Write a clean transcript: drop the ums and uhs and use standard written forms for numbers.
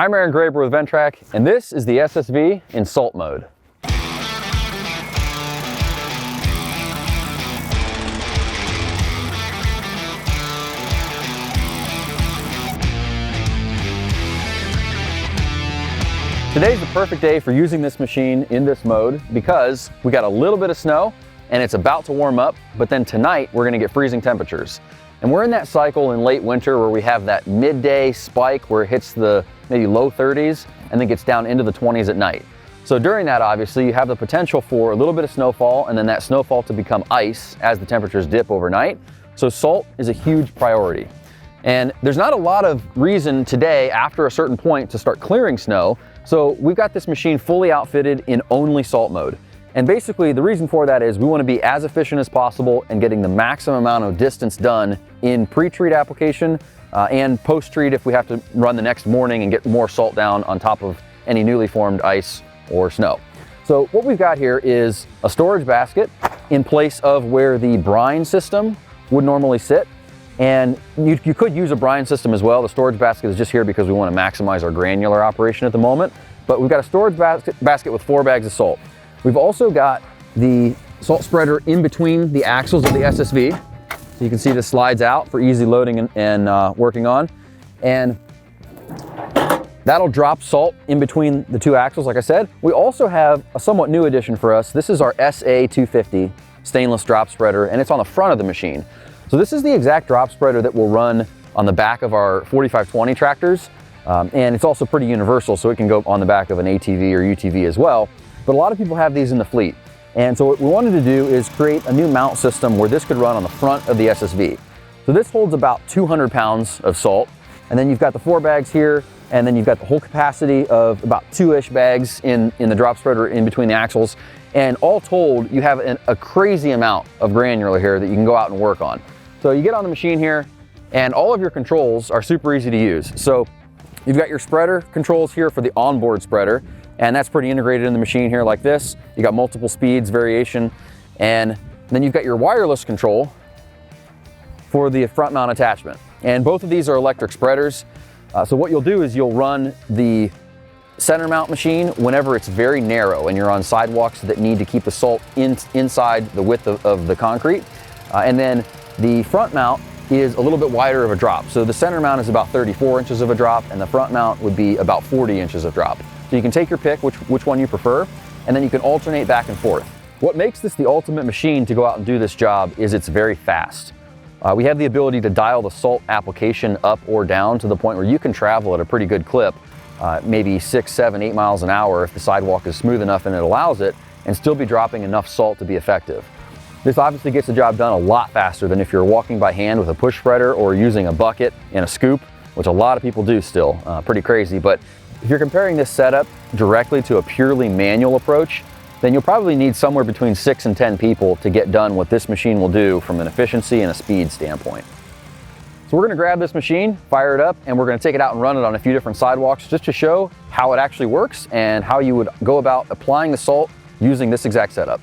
I'm Aaron Graber with Ventrac, and this is the SSV in salt mode. Today's the perfect day for using this machine in this mode because we got a little bit of snow and it's about to warm up, but then tonight we're gonna get freezing temperatures. And we're in that cycle in late winter where we have that midday spike where it hits the maybe low 30s and then gets down into the 20s at night. So during that, obviously, you have the potential for a little bit of snowfall and then that snowfall to become ice as the temperatures dip overnight. So salt is a huge priority. And there's not a lot of reason today after a certain point to start clearing snow. So we've got this machine fully outfitted in only salt mode. And basically the reason for that is we want to be as efficient as possible and getting the maximum amount of distance done in pre-treat application and post-treat if we have to run the next morning and get more salt down on top of any newly formed ice or snow. So what we've got here is a storage basket in place of where the brine system would normally sit. And you could use a brine system as well. The storage basket is just here because we want to maximize our granular operation at the moment. But we've got a storage basket with 4 bags of salt. We've also got the salt spreader in between the axles of the SSV. So you can see this slides out for easy loading and working on. And that'll drop salt in between the 2 axles, like I said. We also have a somewhat new addition for us. This is our SA250 stainless drop spreader, and it's on the front of the machine. So this is the exact drop spreader that will run on the back of our 4520 tractors. And it's also pretty universal, so it can go on the back of an ATV or UTV as well. But a lot of people have these in the fleet. And so what we wanted to do is create a new mount system where this could run on the front of the SSV. So this holds about 200 pounds of salt. And then you've got the 4 bags here, and then you've got the whole capacity of about 2-ish bags in the drop spreader in between the axles. And all told, you have a crazy amount of granular here that you can go out and work on. So you get on the machine here and all of your controls are super easy to use. So you've got your spreader controls here for the onboard spreader, and that's pretty integrated in the machine here like this. You got multiple speeds, variation, and then you've got your wireless control for the front mount attachment. And both of these are electric spreaders. So what you'll do is you'll run the center mount machine whenever it's very narrow and you're on sidewalks that need to keep the salt inside the width of the concrete. And then the front mount is a little bit wider of a drop. So the center mount is about 34 inches of a drop and the front mount would be about 40 inches of drop. So you can take your pick which one you prefer, and then you can alternate back and forth. What makes this the ultimate machine to go out and do this job is it's very fast. We have the ability to dial the salt application up or down to the point where you can travel at a pretty good clip, maybe 6, 7, 8 miles an hour if the sidewalk is smooth enough and it allows it, and still be dropping enough salt to be effective. This obviously gets the job done a lot faster than if you're walking by hand with a push spreader or using a bucket and a scoop, which a lot of people do still, pretty crazy. But if you're comparing this setup directly to a purely manual approach, then you'll probably need somewhere between 6 and 10 people to get done what this machine will do from an efficiency and a speed standpoint. So we're gonna grab this machine, fire it up, and we're gonna take it out and run it on a few different sidewalks just to show how it actually works and how you would go about applying the salt using this exact setup.